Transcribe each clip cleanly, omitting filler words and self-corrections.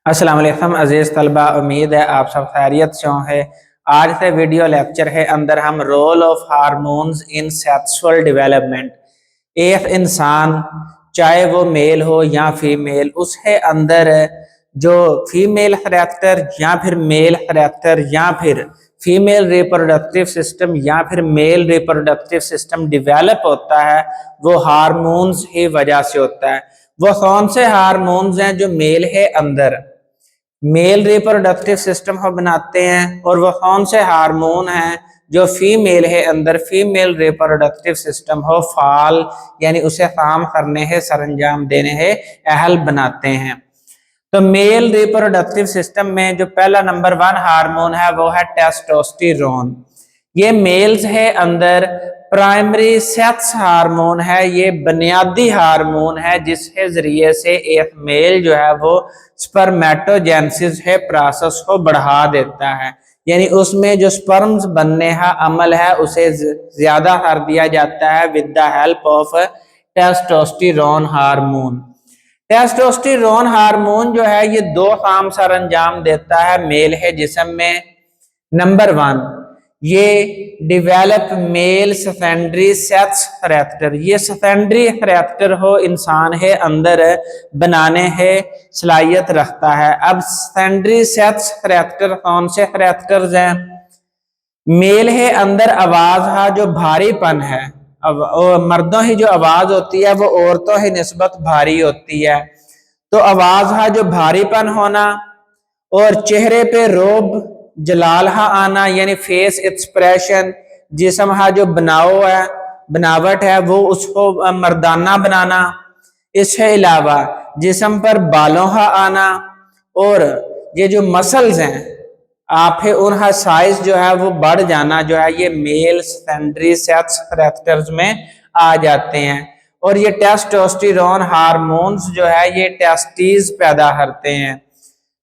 अस्सलाम वालेकुम अजीज तलबा, उम्मीद है आप सब खैरियत से होंगे। आज से वीडियो लेक्चर है अंदर हम role of hormones in sexual development. एक इंसान चाहे वो मेल हो या फीमेल, उसके अंदर जो फीमेल करैक्टर या फिर मेल करैक्टर या फिर फीमेल रिप्रोडक्टिव सिस्टम या फिर मेल रिप्रोडक्टिव सिस्टम डेवलप होता है, वो हार्मोन्स की वजह से होता है। वो कौन से हार्मोन्स हैं जो मेल के अंदर मेल रिप्रोडक्टिव सिस्टम को बनाते हैं, और वो कौन से हार्मोन हैं जो फीमेल है अंदर फीमेल रिप्रोडक्टिव सिस्टम हो फाल यानी उसे काम करने है, सरंजाम देने है, अहल बनाते हैं। तो मेल रिप्रोडक्टिव सिस्टम में जो पहला नंबर 1 हार्मोन है वो है टेस्टोस्टेरोन। ये मेल्स है अंदर प्राइमरी सेक्स हार्मोन है, ये बुनियादी हार्मोन है जिसके जरिए से एक मेल जो है वो स्पर्मेटोजेनेसिस है प्रोसेस को बढ़ा देता है, यानी उसमें जो स्पर्म्स बनने का अमल है उसे ज्यादा कर दिया जाता है with the help of testosterone hormone. Testosterone hormone जो है ये दो काम सर अंजाम देता है मेल है जिस्म में। नंबर 1, ये develop male secondary sex character, ये सेकेंडरी करैक्टर हो इंसान है अंदर बनाने है सलाहियत रखता है। अब सेकेंडरी सेक्स करैक्टर कौन से करैक्टर्स हैं? मेल है अंदर आवाज का जो भारीपन है, अब मर्दों की जो आवाज होती है वो औरतों की निस्बत भारी होती है, तो आवाज का जो भारीपन होना और चेहरे पे रोब जलाल हा आना यानी फेस एक्सप्रेशन, जिस्म का जो बनावट है वो उसको मर्दाना बनाना। इसके अलावा जिस्म पर बालों का आना और ये जो मसल्स हैं आप है उनका साइज जो है वो बढ़ जाना जो है, ये मेल सेकेंडरी सेक्स करैक्टर्स में आ जाते हैं। और ये टेस्टोस्टेरोन हार्मोन्स जो है ये टेस्टीज पैदा करते हैं।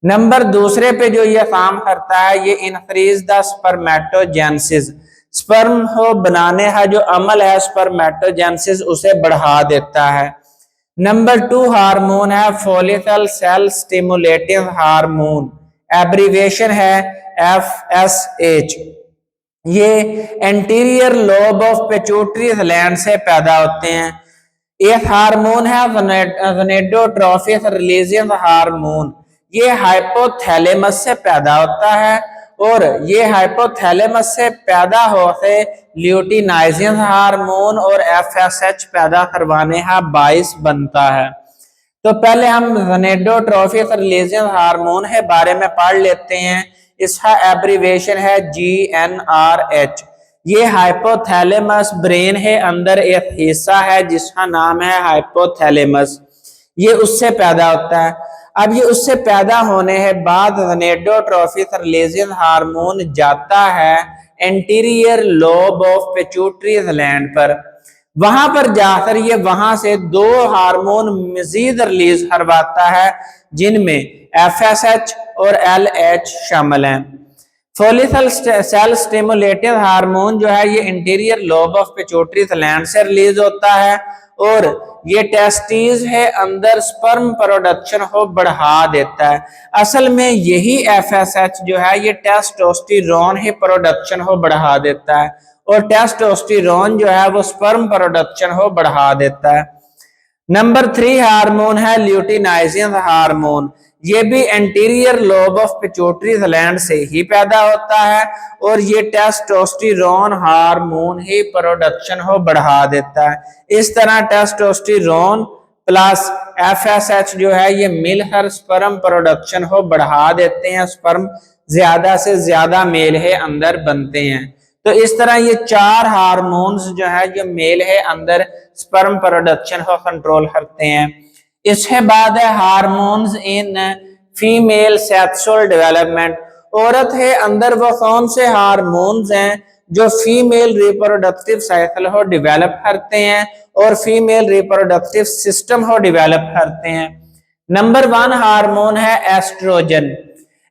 नंबर दूसरे पे जो ये काम करता है ये इंक्रीज द स्पर्मेटोजेनेसिस, स्पर्म को बनाने का जो अमल है स्पर्मेटोजेनेसिस उसे बढ़ा देता है। नंबर 2 हार्मोन है follicle cell stimulating hormone, abbreviation है FSH। ये anterior lobe of pituitary gland से पैदा होते हैं। एक हार्मोन है गोनेडोट्रोफिक रिलीजिंग हार्मोन, ये हाइपोथैलेमस से पैदा होता है और ये हाइपोथैलेमस से पैदा होते ल्यूटिनाइजिंग हार्मोन और FSH पैदा करवाने का बाइस बनता है। तो पहले हम गोनेडोट्रोफिक रिलीजिंग हार्मोन के बारे में पढ़ लेते हैं। इसका एब्रीविएशन है GnRH। ये हाइपोथैलेमस ब्रेन है अंदर एक हिस्सा है जिसका नाम है हाइपोथैलेमस, ये उससे पैदा होता है। अब ये उससे पैदा होने के बाद गोनेडोट्रोफिक रिलीजिंग हार्मोन जाता है anterior lobe of pituitary gland पर, वहां पर जाकर ये वहां से दो हार्मोन मजीद रिलीज करवाता है जिनमें FSH और LH शामिल हैं। फोलिकल सेल स्टिमुलेटिंग हार्मोन जो है ये interior lobe of pituitary gland से रिलीज होता है और ये टेस्टीज है अंदर स्पर्म प्रोडक्शन को बढ़ा देता है। असल में यही FSH जो है ये टेस्टोस्टेरोन के प्रोडक्शन को बढ़ा देता है और टेस्टोस्टेरोन जो है वो स्पर्म प्रोडक्शन को बढ़ा देता है। नंबर 3 हार्मोन है ल्यूटिनाइजिंग हार्मोन, ये भी anterior lobe of pituitary gland से ही पैदा होता है और ये टेस्टोस्टेरोन हार्मोन ही प्रोडक्शन को बढ़ा देता है। इस तरह टेस्टोस्टेरोन प्लस FSH जो है ये मिलकर स्पर्म प्रोडक्शन को बढ़ा देते हैं, स्पर्म ज्यादा से ज्यादा मेल है अंदर बनते हैं। तो इस तरह ये 4 हार्मोन्स जो है जो मेल है अंदर स्पर्म प्रोडक्शन को कंट्रोल करते हैं। इसके बाद है hormones in female sexual development, औरत है अंदर वो कौन से हार्मोन्स हैं जो फीमेल रिप्रोडक्टिव साइकिल को डेवलप करते हैं और फीमेल रिप्रोडक्टिव सिस्टम को डेवलप करते हैं। नंबर 1 हार्मोन है एस्ट्रोजन।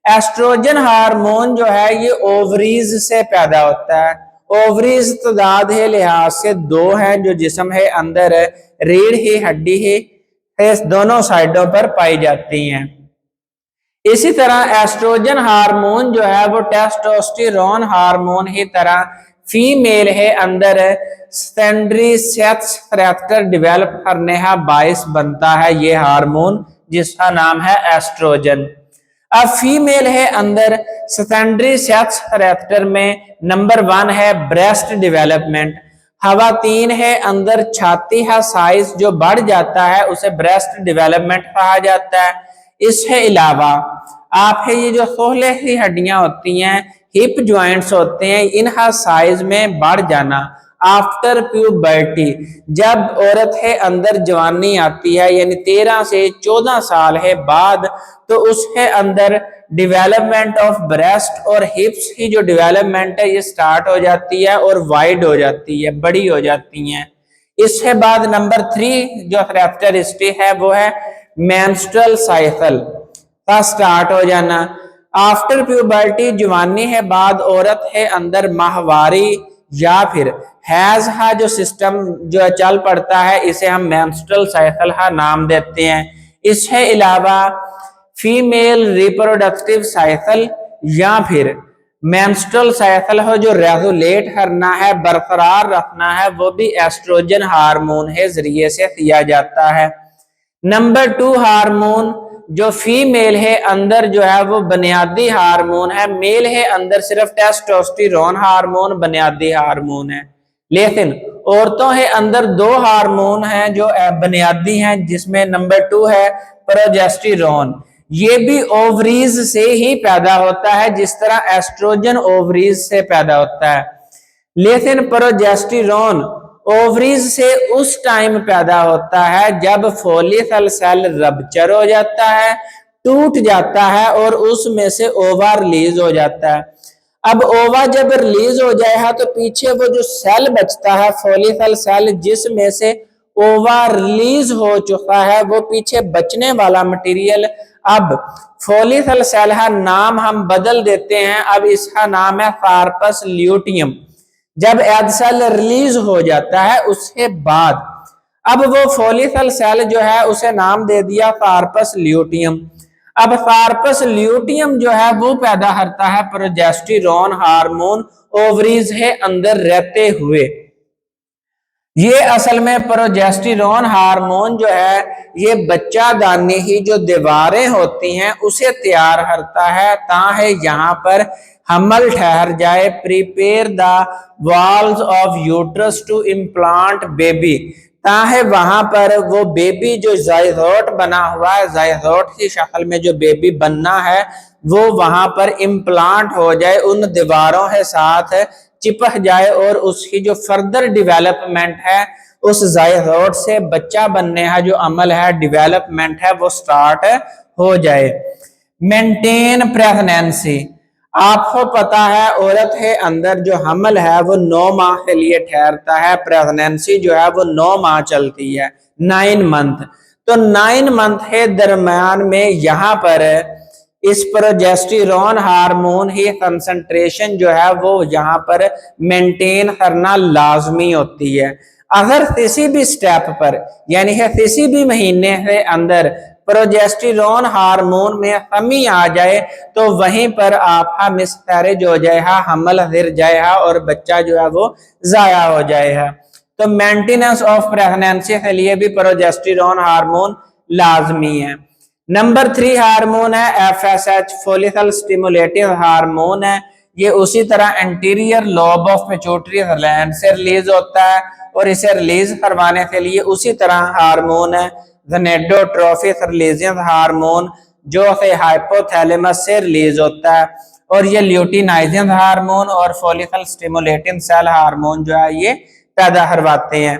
एस्ट्रोजन हार्मोन जो है ये ओवरीज से पैदा होता है। ओवरीज तादाद है लिहाज से 2 है जो जिस्म है अंदर रीढ़ की हड्डी है दोनों साइडों पर पाई जाती हैं। इसी तरह एस्ट्रोजन हार्मोन जो है वो टेस्टोस्टेरोन हार्मोन ही तरह फीमेल है अंदर सेकेंडरी सेक्स करैक्टर डेवलप करने का बायस बनता है ये हार्मोन जिसका नाम है एस्ट्रोजन। अब फीमेल है अंदर सेकेंडरी सेक्स करैक्टर में नंबर 1 है ब्रेस्ट डेवलपमेंट। खवातीन है अंदर छाती का साइज जो बढ़ जाता है उसे ब्रेस्ट डेवलपमेंट कहा जाता है। इसके अलावा आप है ये जो सोहले की हड्डियां होती हैं, हिप जॉइंट्स होते हैं, इनका साइज में बढ़ जाना आफ्टर प्यूबर्टी, जब औरत है अंदर जवानी आती है यानी 13 से 14 साल है बाद, तो उसके अंदर डेवलपमेंट ऑफ ब्रेस्ट और हिप्स की जो डेवलपमेंट है ये स्टार्ट हो जाती है और वाइड हो जाती है, बड़ी हो जाती हैं। इसके बाद नंबर 3 जो कैरेक्टरिस्टिक है वो है मेंस्ट्रुअल साइकिल का स्टार्ट हो जाना। आफ्टर प्यूबर्टी जवानी है बाद औरत है अंदर माहवारी या फिर हैज हा जो सिस्टम जो चल पड़ता है इसे हम मेंस्ट्रुअल साइकिल का नाम देते हैं। इसके अलावा फीमेल रिप्रोडक्टिव साइकिल या फिर मेंस्ट्रुअल साइकिल हो जो रेगुलेट करना है, बरकरार रखना है, वो भी एस्ट्रोजन हार्मोन के जरिए से किया जाता है। नंबर 2 हार्मोन जो फीमेल है अंदर जो है वो बुनियादी हार्मोन है, मेल है अंदर सिर्फ टेस्टोस्टेरोन हार्मोन बुनियादी हार्मोन है। लेकिन औरतों के अंदर 2 हार्मोन हैं जो बुनियादी हैं, जिसमें नंबर 2 है प्रोजेस्टेरोन। ये भी ओवरीज से ही पैदा होता है जिस तरह एस्ट्रोजन ओवरीज से पैदा होता है। लेकिन प्रोजेस्टेरोन ओवरीज से उस टाइम पैदा होता है जब फोलिकल सेल रप्चर हो जाता है, टूट जाता है और उसमें से ओवा रिलीज हो जाता है। अब ओवा जब रिलीज हो जाएगा तो पीछे वो जो सेल बचता है फोलिकल सेल जिसमें से ओवा रिलीज हो चुका है, वो पीछे बचने वाला मटेरियल अब फोलिकल सेल का नाम हम बदल देते हैं, अब इसका नाम है कार्पस ल्यूटियम। जब एग सेल रिलीज हो जाता है उसके बाद अब वो फोलिकल सेल जो है उसे नाम दे दिया कार्पस ल्यूटियम। अब कार्पस ल्यूटियम जो है वो पैदा करता है प्रोजेस्टेरोन हार्मोन ओवरीज है अंदर रहते हुए। ये असल में प्रोजेस्टेरोन हार्मोन जो है ये बच्चा दानी की जो दीवारें होती हैं उसे तैयार करता है ताकि यहाँ पर हमल ठहर जाए, prepare the walls of uterus to implant baby, ताकि वहां पर वो बेबी जो जायगोट बना हुआ है, जायगोट की शक्ल में जो बेबी बनना है वो वहां पर इम्प्लांट हो जाए, उन दीवारों के साथ चिपक जाए और उसकी जो फर्दर डेवलपमेंट है उस जायगोट से बच्चा बनने का जो अमल है, डेवलपमेंट है, वो स्टार्ट हो जाए। मेंटेन प्रेगनेंसी, आपको पता है औरत के अंदर जो हमल है वो 9 माह के लिए ठहरता है, प्रेगनेंसी जो है वो 9 माह चलती है, 9 मंथ। तो 9 मंथ के दरम्यान में यहाँ पर इस प्रोजेस्टेरोन हार्मोन की कंसंट्रेशन जो है वो यहाँ पर मेंटेन करना लाजमी होती है। अगर किसी भी स्टेप पर यानी कि किसी भी महीने के अंदर प्रोजेस्टेरोन हार्मोन में कमी आ जाए तो वहीं पर आपका मिसकैरेज हो जाएगा, हमल गिर जाएगा और बच्चा जो है वो जाया हो जाएगा। तो मेंटेनेंस ऑफ प्रेगनेंसी के लिए भी प्रोजेस्टेरोन हार्मोन लाजमी है। नंबर 3 हार्मोन है FSH फोलिकल स्टिमुलेटिव हार्मोन है। ये उसी तरह anterior lobe of pituitary gland से रिलीज होता है और इसे रिलीज करवाने के लिए उसी तरह हार्मोन है गोनेडोट्रोपिक रिलीजिंग हार्मोन जो है हाइपोथैलेमस से रिलीज होता है, और ये ल्यूटिनाइजिंग हार्मोन और फोलिकल स्टिमुलेटिंग सेल हार्मोन जो है ये पैदा करवाते हैं।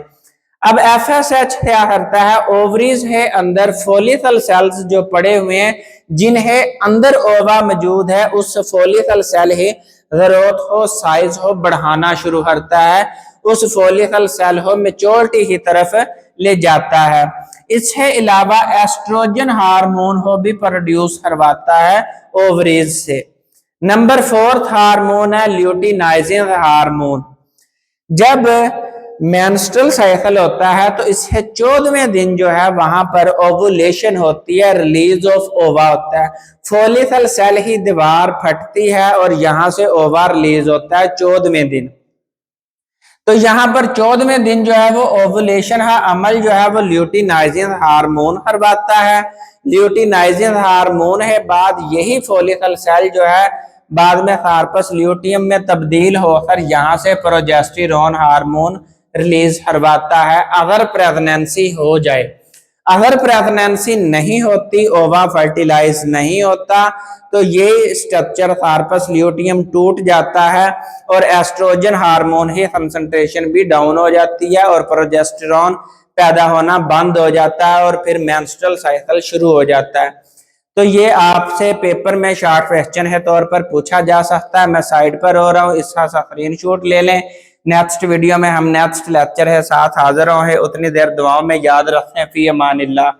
अब FSH क्या करता है, ओवरीज है अंदर फोलिकल सेल्स जो पड़े हुए हैं जिन्हें अंदर ओवा मौजूद है उस फोलिकल सेल ही ग्रोथ हो, साइज हो बढ़ाना शुरू करता है, उस फोलिकल सेल को मैच्योरिटी की तरफ ले जाता है। इसके अलावा एस्ट्रोजन हार्मोन को भी प्रोड्यूस करवाता है ओवरीज से। नंबर 4 हार्मोन है ल्यूटिनाइजिंग हार्मोन। जब मेंस्ट्रुअल साइकिल होता है तो इससे 14वें दिन जो है वहां पर ओवुलेशन होती है, रिलीज ऑफ ओवा होता है। फॉलिकल सेल की दीवार फटती है और यहां से ओवा रिलीज होता है 14वें दिन। तो यहाँ पर 14वें दिन जो है वो ओवुलेशन का अमल जो है वो ल्यूटिनाइजिंग हार्मोन करवाता है। ल्यूटिनाइजिंग हार्मोन है बाद यही फॉलिकल सेल जो है बाद में कार्पस ल्यूटियम में तब्दील होकर यहाँ से प्रोजेस्टेरोन हार्मोन रिलीज करवाता है अगर प्रेगनेंसी हो जाए। अगर प्रेगनेंसी नहीं होती, ओवा फर्टिलाइज नहीं होता, तो ये स्ट्रक्चर कार्पस ल्यूटियम टूट जाता है और एस्ट्रोजन हार्मोन की कंसंट्रेशन भी डाउन हो जाती है और प्रोजेस्टेरॉन पैदा होना बंद हो जाता है और फिर मेंस्ट्रुअल साइकिल शुरू हो जाता है। तो ये आपसे पेपर में शॉर्ट क्वेश्चन के तौर पर पूछा जा सकता है। मैं साइड पर हो रहा हूँ, इसका स्क्रीनशॉट ले लें। नेक्स्ट वीडियो में हम नेक्स्ट लेक्चर है साथ हाजिर होंगे। उतनी देर दुआओं में याद रखें। फी अमानिल्लाह।